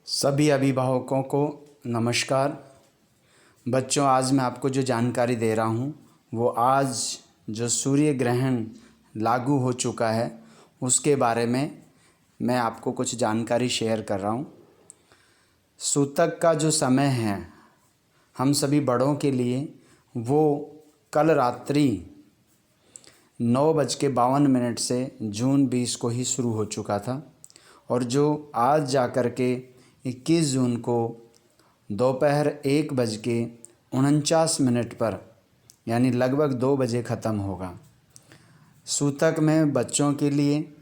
सभी अभिभावकों को नमस्कार। बच्चों, आज मैं आपको जो जानकारी दे रहा हूँ वो आज जो सूर्य ग्रहण लागू हो चुका है उसके बारे में मैं आपको कुछ जानकारी शेयर कर रहा हूँ। सूतक का जो समय है हम सभी बड़ों के लिए वो कल रात्रि 9:52 से जून 20 को ही शुरू हो चुका था और जो आज जा कर के 21 जून को दोपहर 1:49 पर यानी लगभग 2 बजे ख़त्म होगा। सूतक में बच्चों के लिए,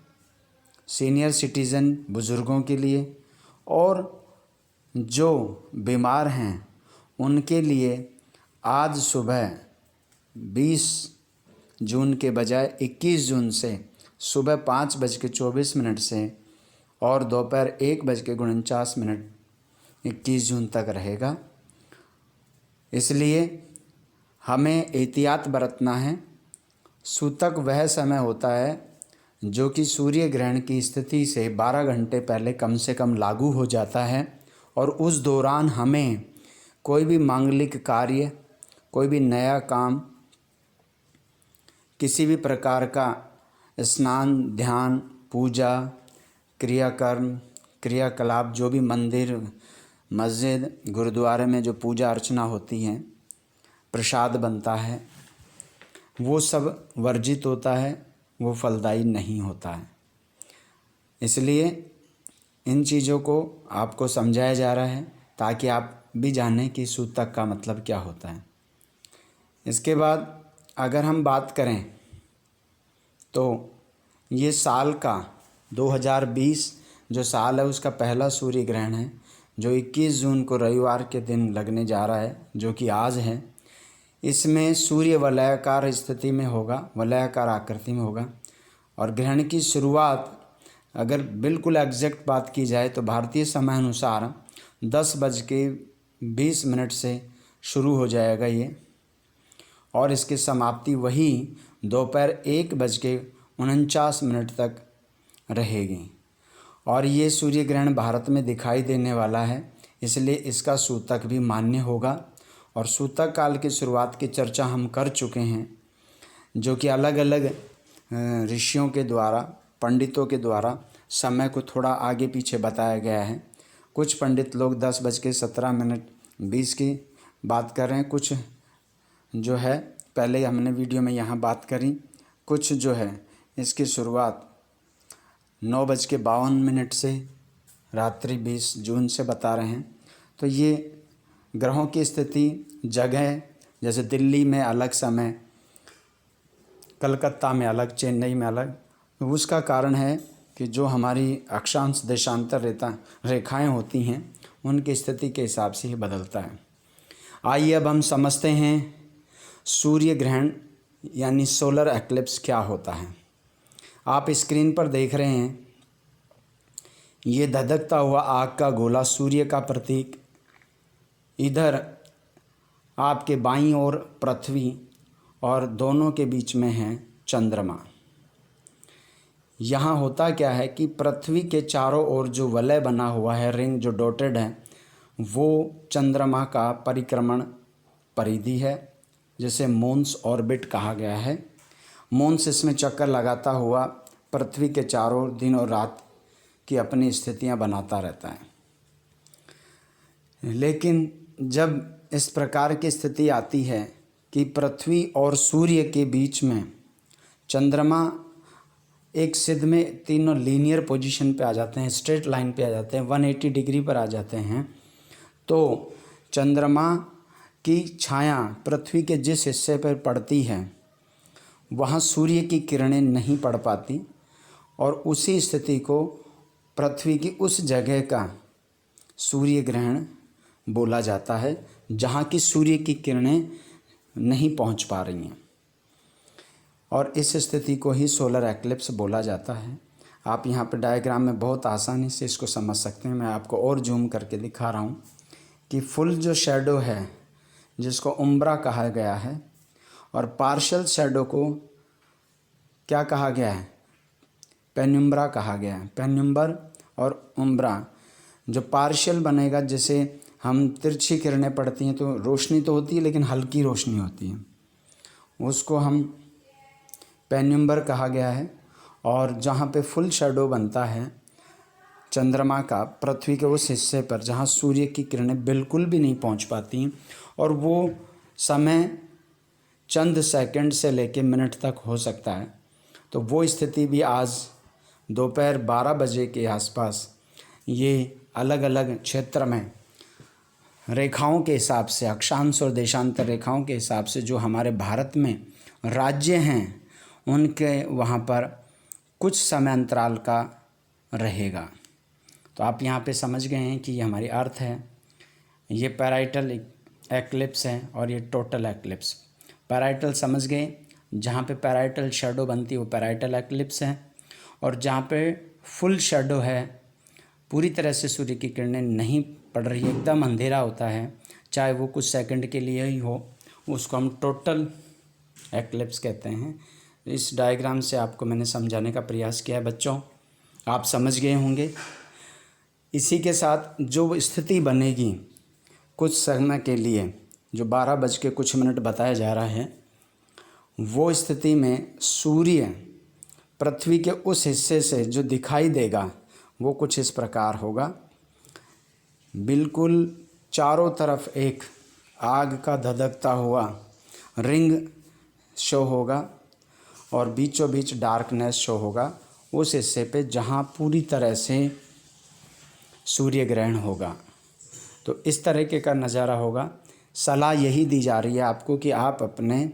सीनियर सिटीज़न बुज़ुर्गों के लिए और जो बीमार हैं उनके लिए आज सुबह 20 जून के बजाय 21 जून से सुबह 5:24 से और दोपहर 1:49 21 जून तक रहेगा। इसलिए हमें एहतियात बरतना है। सूतक वह समय होता है जो कि सूर्य ग्रहण की स्थिति से 12 घंटे पहले कम से कम लागू हो जाता है और उस दौरान हमें कोई भी मांगलिक कार्य, कोई भी नया काम, किसी भी प्रकार का स्नान, ध्यान, पूजा, क्रियाकर्म, क्रियाकलाप, जो भी मंदिर, मस्जिद, गुरुद्वारे में जो पूजा अर्चना होती है, प्रसाद बनता है, वो सब वर्जित होता है, वो फलदायी नहीं होता है। इसलिए इन चीज़ों को आपको समझाया जा रहा है ताकि आप भी जानें कि सूतक का मतलब क्या होता है। इसके बाद अगर हम बात करें तो ये साल का 2020 जो साल है उसका पहला सूर्य ग्रहण है जो 21 जून को रविवार के दिन लगने जा रहा है, जो कि आज है। इसमें सूर्य वलयाकार स्थिति में होगा, वलयाकार आकृति में होगा और ग्रहण की शुरुआत अगर बिल्कुल एग्जैक्ट बात की जाए तो भारतीय समय अनुसार 10:20 से शुरू हो जाएगा ये और इसकी समाप्ति वही दोपहर 1:49 तक रहेगी। और ये सूर्य ग्रहण भारत में दिखाई देने वाला है, इसलिए इसका सूतक भी मान्य होगा। और सूतक काल की शुरुआत की चर्चा हम कर चुके हैं, जो कि अलग अलग ऋषियों के द्वारा, पंडितों के द्वारा समय को थोड़ा आगे पीछे बताया गया है। कुछ पंडित लोग 10:17 की बात कर रहे हैं, कुछ जो है पहले हमने वीडियो में यहाँ बात करी, कुछ जो है इसकी शुरुआत 9:52 से रात्रि 20 जून से बता रहे हैं। तो ये ग्रहों की स्थिति, जगह, जैसे दिल्ली में अलग समय, कलकत्ता में अलग, चेन्नई में अलग, उसका कारण है कि जो हमारी अक्षांश देशांतर रेखाएं होती हैं उनकी स्थिति के हिसाब से ही बदलता है। आइए अब हम समझते हैं सूर्य ग्रहण यानी सोलर एक्लिप्स क्या होता है। आप स्क्रीन पर देख रहे हैं ये धधकता हुआ आग का गोला सूर्य का प्रतीक, इधर आपके बाईं ओर पृथ्वी और दोनों के बीच में है चंद्रमा। यहाँ होता क्या है कि पृथ्वी के चारों ओर जो वलय बना हुआ है, रिंग जो डॉटेड है, वो चंद्रमा का परिक्रमण परिधि है, जिसे मून्स ऑर्बिट कहा गया है। मून्स इसमें चक्कर लगाता हुआ पृथ्वी के चारों ओर दिन और रात की अपनी स्थितियाँ बनाता रहता है। लेकिन जब इस प्रकार की स्थिति आती है कि पृथ्वी और सूर्य के बीच में चंद्रमा एक सिद्ध में, तीनों लीनियर पोजीशन पे आ जाते हैं, स्ट्रेट लाइन पे आ जाते हैं, 180 डिग्री पर आ जाते हैं, तो चंद्रमा की छाया पृथ्वी के जिस हिस्से पर पड़ती है वहाँ सूर्य की किरणें नहीं पड़ पाती और उसी स्थिति को पृथ्वी की उस जगह का सूर्य ग्रहण बोला जाता है जहाँ की सूर्य की किरणें नहीं पहुँच पा रही हैं और इस स्थिति को ही सोलर एक्लिप्स बोला जाता है। आप यहाँ पर डायग्राम में बहुत आसानी से इसको समझ सकते हैं। मैं आपको और जूम करके दिखा रहा हूँ कि फुल जो शैडो है जिसको उम्ब्रा कहा गया है और पार्शियल शैडो को क्या कहा गया है, पेन्युम्ब्रा कहा गया है। पेन्युम्बर और उम्ब्रा जो पार्शियल बनेगा, जैसे हम तिरछी किरणें पड़ती हैं तो रोशनी तो होती है लेकिन हल्की रोशनी होती है, उसको हम पेन्युम्बर कहा गया है। और जहाँ पे फुल शैडो बनता है चंद्रमा का पृथ्वी के उस हिस्से पर जहाँ सूर्य की किरणें बिल्कुल भी नहीं पहुँच पाती और वो समय चंद सेकंड से लेकर मिनट तक हो सकता है, तो वो स्थिति भी आज दोपहर 12 बजे के आसपास ये अलग अलग क्षेत्र में रेखाओं के हिसाब से, अक्षांश और देशांतर रेखाओं के हिसाब से जो हमारे भारत में राज्य हैं उनके वहाँ पर कुछ समय अंतराल का रहेगा। तो आप यहाँ पे समझ गए हैं कि ये हमारी अर्थ है, ये पैराइटल एक्लिप्स है और ये टोटल एक्लिप्स। पैराइटल समझ गए, जहाँ पे पैराइटल शैडो बनती है वो पैराइटल एक्लिप्स है, और जहाँ पे फुल शैडो है, पूरी तरह से सूर्य की किरणें नहीं पड़ रही है, एकदम अंधेरा होता है, चाहे वो कुछ सेकंड के लिए ही हो, उसको हम टोटल एक्लिप्स कहते हैं। इस डायग्राम से आपको मैंने समझाने का प्रयास किया है बच्चों, आप समझ गए होंगे। इसी के साथ जो स्थिति बनेगी कुछ समय के लिए, जो 12 बज के कुछ मिनट बताया जा रहा है, वो स्थिति में सूर्य पृथ्वी के उस हिस्से से जो दिखाई देगा वो कुछ इस प्रकार होगा। बिल्कुल चारों तरफ एक आग का धधकता हुआ रिंग शो होगा और बीचों बीच डार्कनेस शो होगा उस हिस्से पे जहाँ पूरी तरह से सूर्य ग्रहण होगा। तो इस तरीके का नज़ारा होगा। सलाह यही दी जा रही है आपको कि आप अपने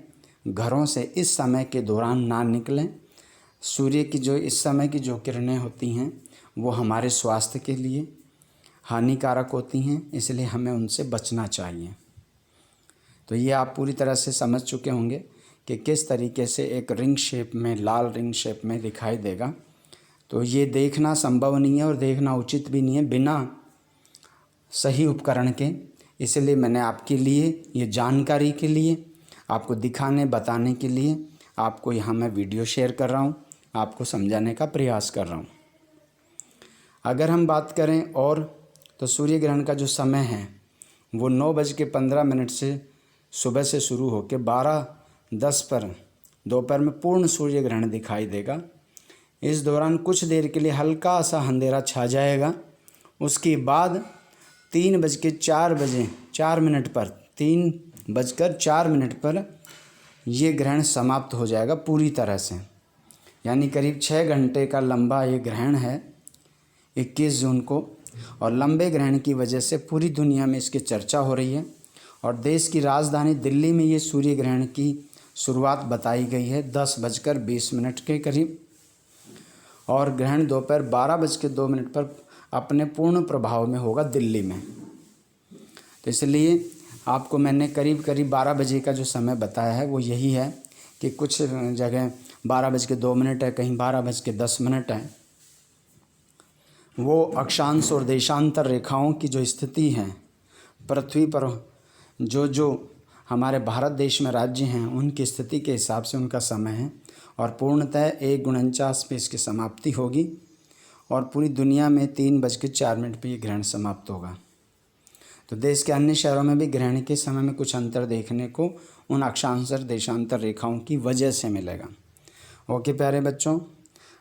घरों से इस समय के दौरान ना निकलें। सूर्य की जो इस समय की जो किरणें होती हैं वो हमारे स्वास्थ्य के लिए हानिकारक होती हैं, इसलिए हमें उनसे बचना चाहिए। तो ये आप पूरी तरह से समझ चुके होंगे कि किस तरीके से एक रिंग शेप में, लाल रिंग शेप में दिखाई देगा। तो ये देखना संभव नहीं है और देखना उचित भी नहीं है बिना सही उपकरण के, इसलिए मैंने आपके लिए ये जानकारी के लिए, आपको दिखाने बताने के लिए आपको यहाँ मैं वीडियो शेयर कर रहा हूँ, आपको समझाने का प्रयास कर रहा हूँ। अगर हम बात करें और तो सूर्य ग्रहण का जो समय है वो 9:15 से सुबह से शुरू होकर 12:10 पर दोपहर में पूर्ण सूर्य ग्रहण दिखाई देगा। इस दौरान कुछ देर के लिए हल्का सा अंधेरा छा जाएगा। उसके बाद 3:04 पर ये ग्रहण समाप्त हो जाएगा पूरी तरह से, यानी करीब 6 घंटे का लंबा ये ग्रहण है 21 जून को। और लंबे ग्रहण की वजह से पूरी दुनिया में इसकी चर्चा हो रही है और देश की राजधानी दिल्ली में ये सूर्य ग्रहण की शुरुआत बताई गई है 10:20 के करीब, और ग्रहण दोपहर 12:02 पर अपने पूर्ण प्रभाव में होगा दिल्ली में। तो इसलिए आपको मैंने करीब 12 बजे का जो समय बताया है वो यही है कि कुछ जगह 12:02 है, कहीं 12:10 है। वो अक्षांश और देशांतर रेखाओं की जो स्थिति है पृथ्वी पर, जो हमारे भारत देश में राज्य हैं उनकी स्थिति के हिसाब से उनका समय है, और पूर्णतः 1:49 पे इसकी समाप्ति होगी और पूरी दुनिया में 3:04 पे ये ग्रहण समाप्त होगा। तो देश के अन्य शहरों में भी ग्रहण के समय में कुछ अंतर देखने को उन अक्षांश और देशांतर रेखाओं की वजह से मिलेगा। ओके प्यारे बच्चों,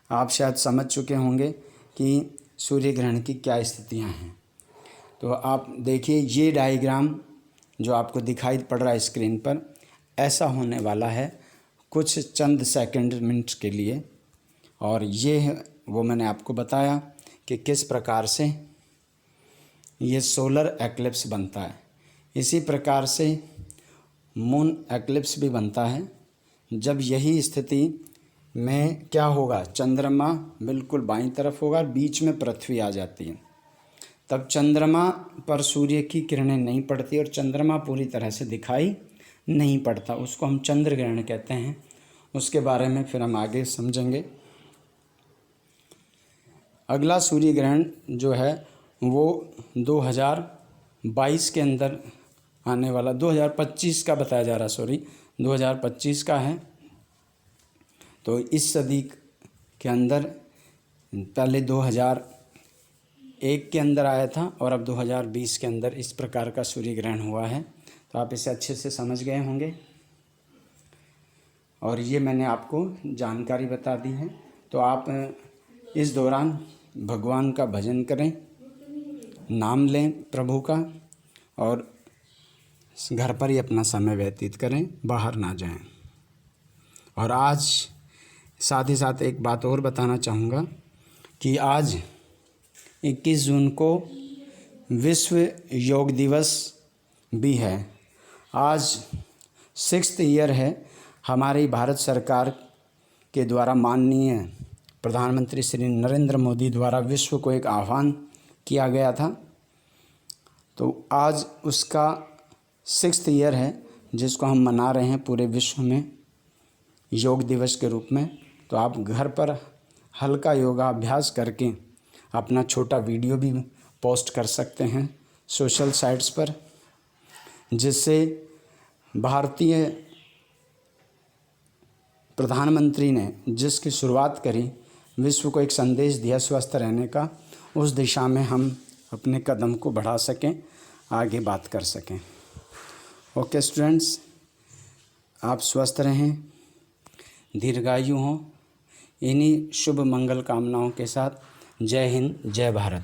आप शायद समझ चुके होंगे कि सूर्य ग्रहण की क्या स्थितियां हैं। तो आप देखिए ये डायग्राम जो आपको दिखाई पड़ रहा है स्क्रीन पर, ऐसा होने वाला है कुछ चंद सेकंड मिनट्स के लिए, और ये वो मैंने आपको बताया कि किस प्रकार से ये सोलर एक्लिप्स बनता है। इसी प्रकार से मून एक्लिप्स भी बनता है। जब यही स्थिति में क्या होगा, चंद्रमा बिल्कुल बाईं तरफ होगा और बीच में पृथ्वी आ जाती है, तब चंद्रमा पर सूर्य की किरणें नहीं पड़ती और चंद्रमा पूरी तरह से दिखाई नहीं पड़ता, उसको हम चंद्र ग्रहण कहते हैं। उसके बारे में फिर हम आगे समझेंगे। अगला सूर्य ग्रहण जो है वो 2022 के अंदर आने वाला, 2025 का बताया जा रहा, 2025 का है। तो इस सदी के अंदर पहले 2001 के अंदर आया था और अब 2020 के अंदर इस प्रकार का सूर्य ग्रहण हुआ है। तो आप इसे अच्छे से समझ गए होंगे और ये मैंने आपको जानकारी बता दी है। तो आप इस दौरान भगवान का भजन करें, नाम लें प्रभु का और घर पर ही अपना समय व्यतीत करें, बाहर ना जाएं। और आज साथ ही साथ एक बात और बताना चाहूँगा कि आज 21 जून को विश्व योग दिवस भी है। आज 6th ईयर है हमारी भारत सरकार के द्वारा माननीय प्रधानमंत्री श्री नरेंद्र मोदी द्वारा विश्व को एक आह्वान किया गया था। तो आज उसका 6th ईयर है जिसको हम मना रहे हैं पूरे विश्व में योग दिवस के रूप में। तो आप घर पर हल्का योगा अभ्यास करके अपना छोटा वीडियो भी पोस्ट कर सकते हैं सोशल साइट्स पर, जिससे भारतीय प्रधानमंत्री ने जिसकी शुरुआत करी, विश्व को एक संदेश दिया स्वस्थ रहने का, उस दिशा में हम अपने कदम को बढ़ा सकें, आगे बात कर सकें। ओके स्टूडेंट्स, आप स्वस्थ रहें, दीर्घायु हों। इन्हीं शुभ मंगल कामनाओं के साथ जय हिंद, जय भारत।